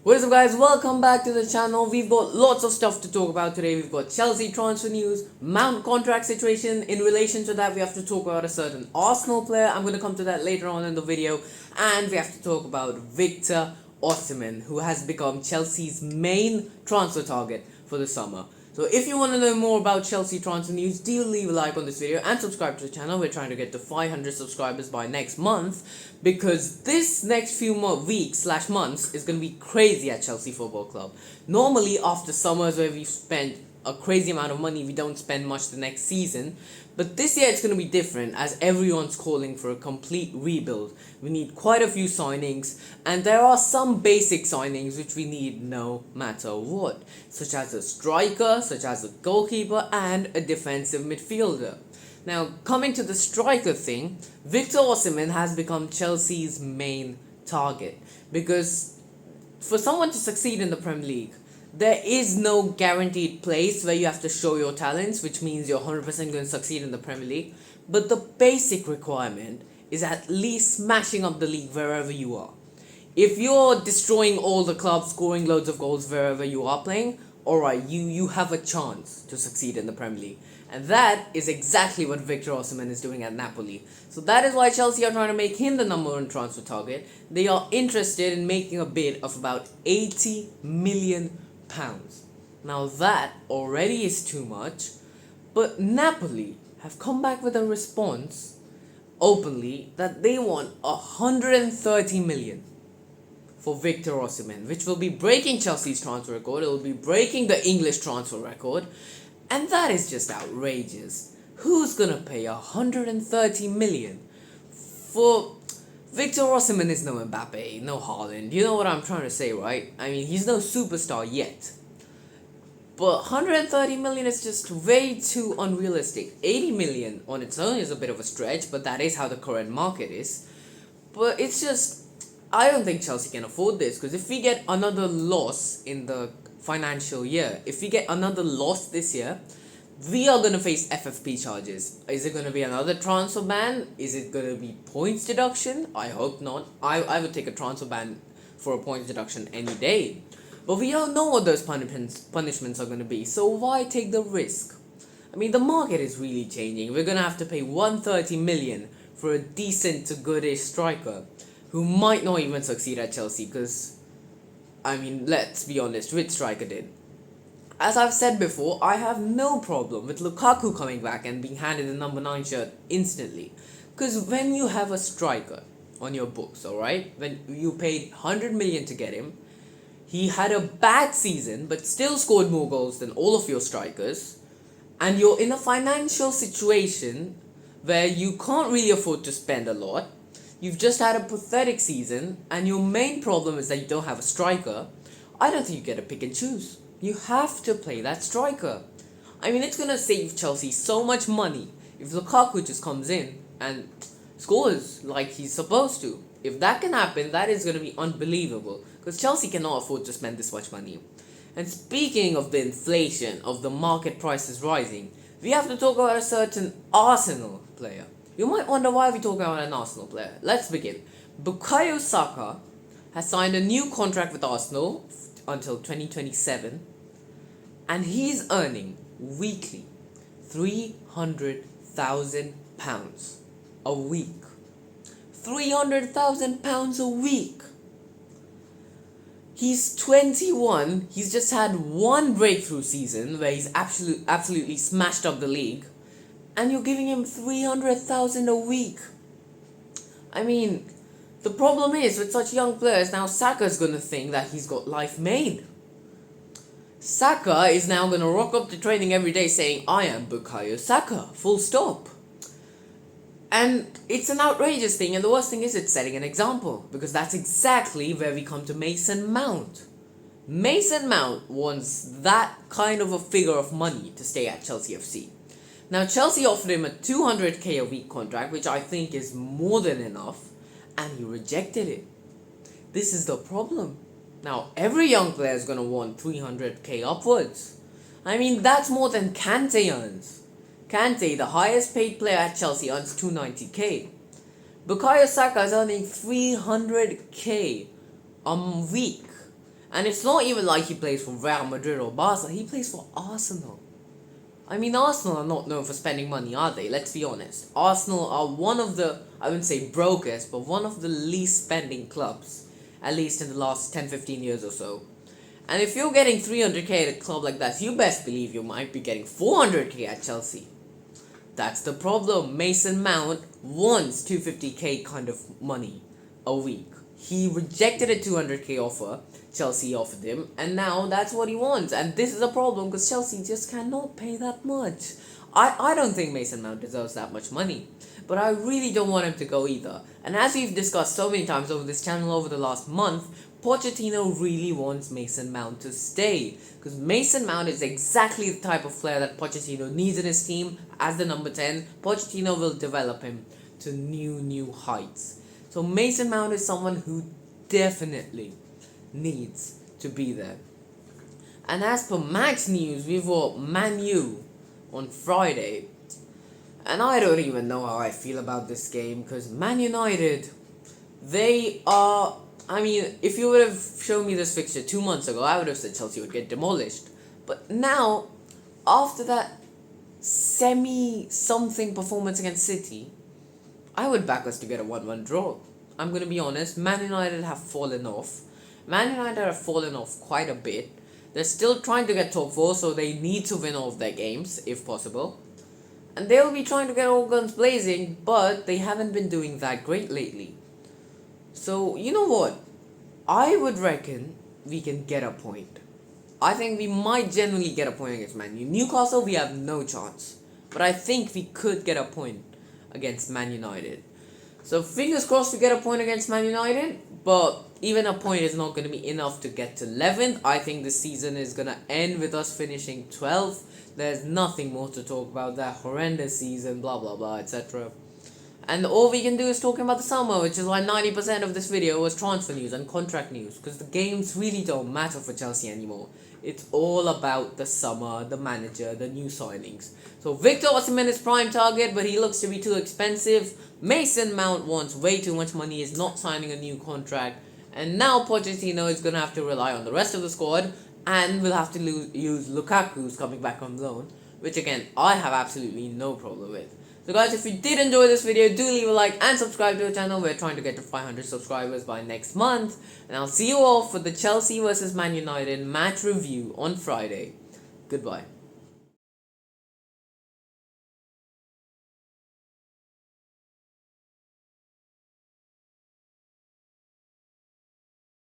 What is up, guys? Welcome back to the channel. We've got lots of stuff to talk about today. We've got Chelsea transfer news, Mount contract situation. In relation to that, we have to talk about a certain Arsenal player. I'm going to come to that later on in the video. And we have to talk about Victor Osimhen, who has become Chelsea's main transfer target for the summer. So if you want to know more about Chelsea transfer news, do leave a like on this video and subscribe to the channel. We're trying to get to 500 subscribers by next month, because this next few weeks/months is going to be crazy at Chelsea Football Club. Normally after summers where we've spent a crazy amount of money, we don't spend much the next season. But this year it's going to be different, as everyone's calling for a complete rebuild. We need quite a few signings, and there are some basic signings which we need no matter what, such as a striker, such as a goalkeeper, and a defensive midfielder. Now, coming to the striker thing, Victor Osimhen has become Chelsea's main target, because for someone to succeed in the Premier League, there is no guaranteed place where you have to show your talents, which means you're 100% going to succeed in the Premier League. But the basic requirement is at least smashing up the league wherever you are. If you're destroying all the clubs, scoring loads of goals wherever you are playing, alright, you have a chance to succeed in the Premier League. And that is exactly what Victor Osimhen is doing at Napoli. So that is why Chelsea are trying to make him the number one transfer target. They are interested in making a bid of about £80 million. Now that already is too much, but Napoli have come back with a response openly that they want 130 million for Victor Osimhen, which will be breaking Chelsea's transfer record. It will be breaking the English transfer record, and that is just outrageous. Who's gonna pay 130 million for Victor Osimhen? Is no Mbappe, no Haaland. You know what I'm trying to say, right? I mean, he's no superstar yet. But 130 million is just way too unrealistic. 80 million on its own is a bit of a stretch, but that is how the current market is. But it's just, I don't think Chelsea can afford this, because if we get another loss in the financial year, if we get another loss this year, we are going to face FFP charges. Is it going to be another transfer ban? Is it going to be points deduction? I hope not. I would take a transfer ban for a points deduction any day. But we don't know what those punishments are going to be, so why take the risk? I mean, the market is really changing. We're going to have to pay 130 million for a decent to goodish striker who might not even succeed at Chelsea, because, I mean, let's be honest, which striker did? As I've said before, I have no problem with Lukaku coming back and being handed the number 9 shirt instantly. Because when you have a striker on your books, alright, when you paid 100 million to get him, he had a bad season but still scored more goals than all of your strikers, and you're in a financial situation where you can't really afford to spend a lot, you've just had a pathetic season, and your main problem is that you don't have a striker, I don't think you get to pick and choose. You have to play that striker. I mean, it's going to save Chelsea so much money if Lukaku just comes in and scores like he's supposed to. If that can happen, that is going to be unbelievable, because Chelsea cannot afford to spend this much money. And speaking of the inflation of the market prices rising, we have to talk about a certain Arsenal player. You might wonder why we talk about an Arsenal player. Let's begin. Bukayo Saka has signed a new contract with Arsenal until 2027, and he's earning weekly £300,000 a week. £300,000 a week. He's 21. He's just had one breakthrough season where he's absolutely smashed up the league, and you're giving him 300,000 a week. I mean, the problem is, with such young players, now Saka's going to think that he's got life made. Saka is now going to rock up to training every day saying, I am Bukayo Saka, full stop. And it's an outrageous thing, and the worst thing is it's setting an example, because that's exactly where we come to Mason Mount. Mason Mount wants that kind of a figure of money to stay at Chelsea FC. Now, Chelsea offered him a 200k a week contract, which I think is more than enough, and he rejected it. This is the problem. Now, every young player is going to want 300k upwards. I mean, that's more than Kante earns. Kante, the highest paid player at Chelsea, earns 290k. Bukayo Saka is earning 300k a week. And it's not even like he plays for Real Madrid or Barca, he plays for Arsenal. I mean, Arsenal are not known for spending money, are they? Let's be honest. Arsenal are one of the, I wouldn't say brokest, but one of the least spending clubs, at least in the last 10-15 years or so. And if you're getting 300k at a club like that, you best believe you might be getting 400k at Chelsea. That's the problem. Mason Mount wants 250k kind of money a week. He rejected a 200k offer Chelsea offered him, and now that's what he wants. And this is a problem because Chelsea just cannot pay that much. I don't think Mason Mount deserves that much money, but I really don't want him to go either. And as we've discussed so many times over this channel over the last month, Pochettino really wants Mason Mount to stay, because Mason Mount is exactly the type of player that Pochettino needs in his team as the number 10. Pochettino will develop him to new heights. So Mason Mount is someone who definitely needs to be there. And as per match news, we've got Man U on Friday. And I don't even know how I feel about this game, because Man United, they are... I mean, if you would have shown me this fixture 2 months ago, I would have said Chelsea would get demolished. But now, after that semi-something performance against City, I would back us to get a 1-1 draw. I'm going to be honest, Man United have fallen off. Man United have fallen off quite a bit. They're still trying to get top 4, so they need to win all of their games, if possible. And they'll be trying to get all guns blazing, but they haven't been doing that great lately. So, you know what? I would reckon we can get a point. I think we might genuinely get a point against Man U. Newcastle, we have no chance. But I think we could get a point against Man United. So, fingers crossed we get a point against Man United. But even a point is not going to be enough to get to 11th. I think this season is going to end with us finishing 12th. There's nothing more to talk about. That horrendous season, blah blah blah, etc. And all we can do is talking about the summer, which is why 90% of this video was transfer news and contract news, because the games really don't matter for Chelsea anymore. It's all about the summer, the manager, the new signings. So Victor Osimhen is prime target, but he looks to be too expensive. Mason Mount wants way too much money, is not signing a new contract. And now Pochettino is going to have to rely on the rest of the squad, and will have to use Lukaku, who's coming back on loan, which again, I have absolutely no problem with. So guys, if you did enjoy this video, do leave a like and subscribe to the channel. We're trying to get to 500 subscribers by next month. And I'll see you all for the Chelsea versus Man United match review on Friday. Goodbye.